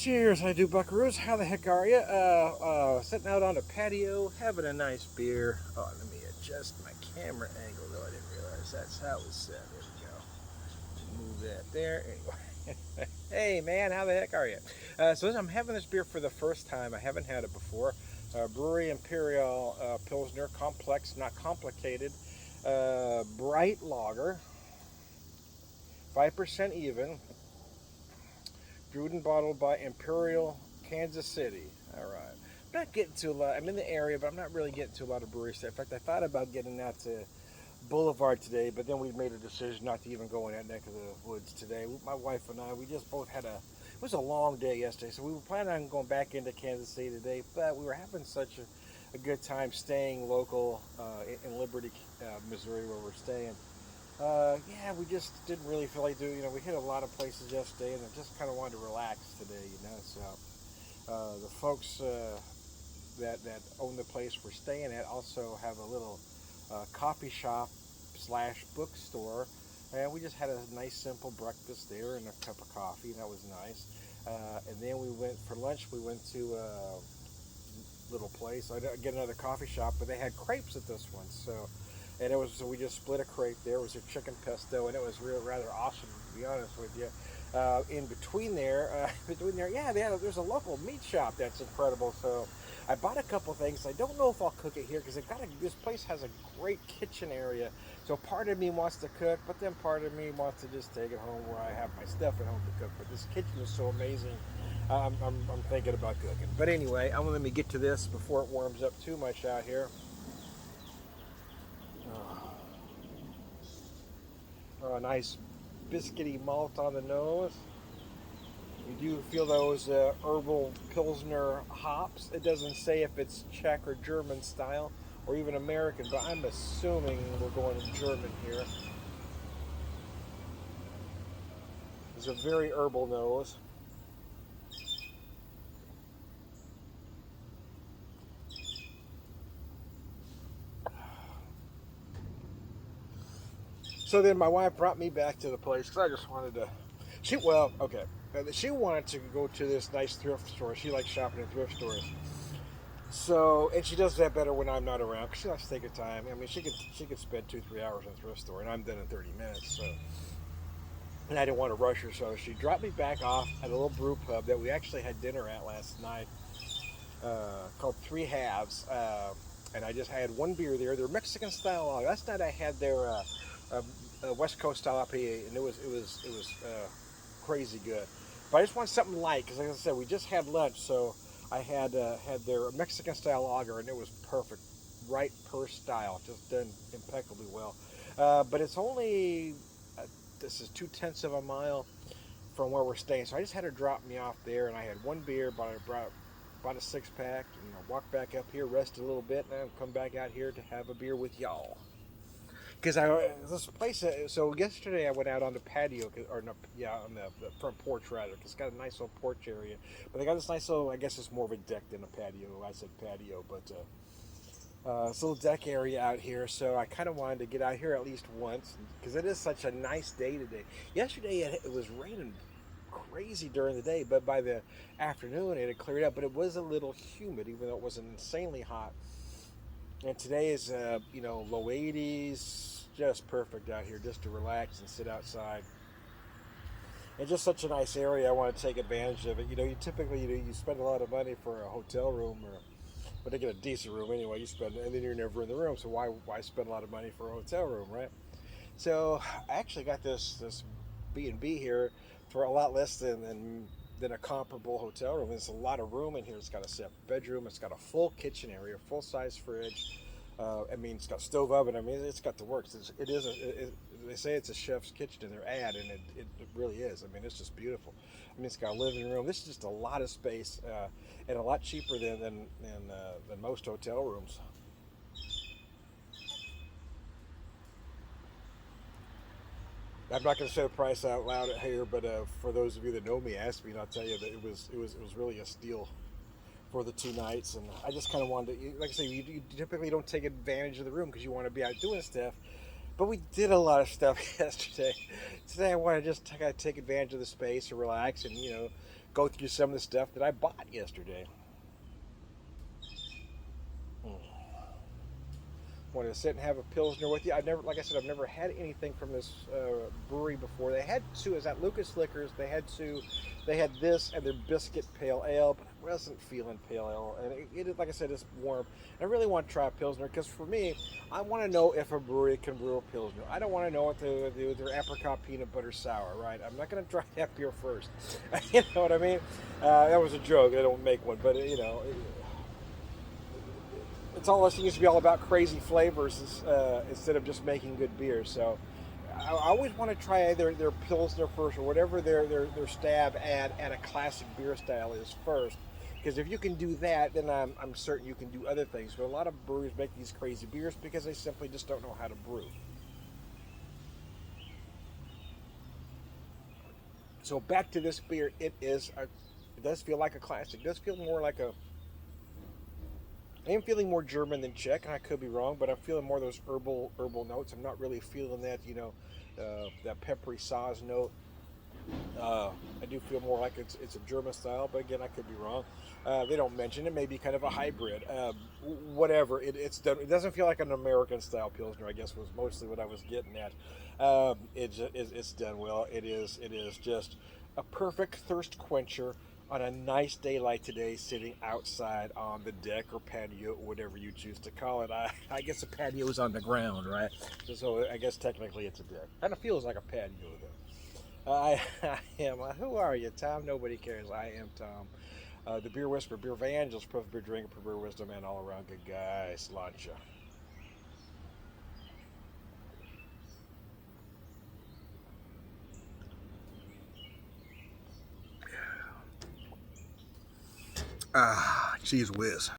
Cheers, I do buckaroos. How the heck are you? Sitting out on the patio, having a nice beer. Oh, let me adjust my camera angle, though. I didn't realize that's how it's set. There we go. Move that there. Anyway. Hey, man, how the heck are you? I'm having this beer for the first time. I haven't had it before. Brewery Emperial Pilsener, complex, not complicated. Bright lager, 5% even. Brewed and bottled by Emperial, Kansas City. All right. I'm not getting to a lot. I'm in the area, but I'm not really getting to a lot of brewery stuff. In fact, I thought about getting out to Boulevard today, but then we made a decision not to even go in that neck of the woods today. My wife and I, we just both had it was a long day yesterday, so we were planning on going back into Kansas City today, but we were having such a good time staying local in Liberty, Missouri, where we're staying. Yeah, we just didn't really feel like doing. We hit a lot of places yesterday, and I just kind of wanted to relax today. So the folks that own the place we're staying at also have a little coffee shop slash bookstore, and we just had a nice simple breakfast there and a cup of coffee, and that was nice. And then we went for lunch. We went to a little place. I didn't get another coffee shop, but they had crepes at this one, and it was so we just split a crepe there. It was a chicken pesto, and it was rather awesome, to be honest with you. In between there, yeah, there's a local meat shop that's incredible. So I bought a couple things. I don't know if I'll cook it here because this place has a great kitchen area. So part of me wants to cook, but then part of me wants to just take it home where I have my stuff at home to cook. But this kitchen is so amazing. I'm thinking about cooking. But anyway, I'm gonna let me get to this before it warms up too much out here. A nice biscuity malt on the nose. You do feel those herbal Pilsner hops. It doesn't say if it's Czech or German style or even American, but I'm assuming we're going German here. It's a very herbal nose. So then my wife brought me back to the place because I just wanted to. Okay. She wanted to go to this nice thrift store. She likes shopping in thrift stores. So, and she does that better when I'm not around because she likes to take her time. I mean, she could spend 2 3 hours in a thrift store, and I'm done in 30 minutes. So, and I didn't want to rush her, so she dropped me back off at a little brew pub that we actually had dinner at last night, called Three Halves. And I just had one beer there. They're Mexican style lager. Last night I had their West Coast style IPA, and it was crazy good. But I just want something light because, like I said, we just had lunch, so I had their Mexican style lager, and it was perfect, right per style, just done impeccably well. But it's only this is 2/10 of a mile from where we're staying, so I just had her drop me off there, and I had one beer, bought a 6 pack, and I walked back up here, rest a little bit, and I'll come back out here to have a beer with y'all. Because this place. So yesterday I went out on the patio, or no, yeah, on the front porch rather. Cause it's got a nice little porch area, but they got this nice little. I guess it's more of a deck than a patio. I said patio, but it's a little deck area out here. So I kind of wanted to get out here at least once because it is such a nice day today. Yesterday it was raining crazy during the day, but by the afternoon it had cleared up. But it was a little humid, even though it wasn't insanely hot. And today is, low 80s, just perfect out here just to relax and sit outside. And just such a nice area. I want to take advantage of it. You typically you spend a lot of money for a hotel room but to get a decent room anyway. You spend, and then you're never in the room. So why spend a lot of money for a hotel room, right? So I actually got this B&B here for a lot less than a comparable hotel room. There's a lot of room in here. It's got a separate bedroom. It's got a full kitchen area, full size fridge. It's got stove oven. I mean, it's got the works. They say it's a chef's kitchen in their ad, and it really is. I mean, it's just beautiful. I mean, it's got a living room. This is just a lot of space, and a lot cheaper than most hotel rooms. I'm not going to say the price out loud here, but for those of you that know me, ask me, and I'll tell you that it was really a steal for the 2 nights. And I just kind of wanted to, like I say, you typically don't take advantage of the room because you want to be out doing stuff. But we did a lot of stuff yesterday. Today I want to just kind of take advantage of the space and relax and go through some of the stuff that I bought yesterday. Want to sit and have a pilsner with you. I've never, like I said, I've never had anything from this brewery before. They had two. Is at Lucas Liquors. They had two. They had this and their biscuit pale ale, but I wasn't feeling pale ale. And like I said, it's warm. I really want to try a pilsner because for me, I want to know if a brewery can brew a pilsner. I don't want to know what they do with their apricot peanut butter sour. Right? I'm not going to try that beer first. You know what I mean? That was a joke. They don't make one, but it's all it seems to be all about crazy flavors instead of just making good beer. So I always want to try either their pilsner first or whatever their stab at a classic beer style is first. Because if you can do that, then I'm certain you can do other things. But a lot of breweries make these crazy beers because they simply just don't know how to brew. So back to this beer, it does feel like a classic. It does feel more like a I am feeling more German than Czech, and I could be wrong, but I'm feeling more of those herbal notes. I'm not really feeling that, that peppery sauce note. Uh, I do feel more like it's a German style, but again, I could be wrong. They don't mention it. Maybe kind of a hybrid. Whatever. It's done. It doesn't feel like an American style pilsner. I guess was mostly what I was getting at. It's done well. It is just a perfect thirst quencher on a nice day like today, sitting outside on the deck or patio, or whatever you choose to call it. I guess a patio is on the ground, right? So I guess technically it's a deck. Kind of feels like a patio though. I am. Who are you, Tom? Nobody cares. I am Tom. The Beer Whisperer, Beer Evangelist, Perfect Beer Drinker, Beer Wisdom, and all around good guy. Sláinte. Ah, cheese whiz.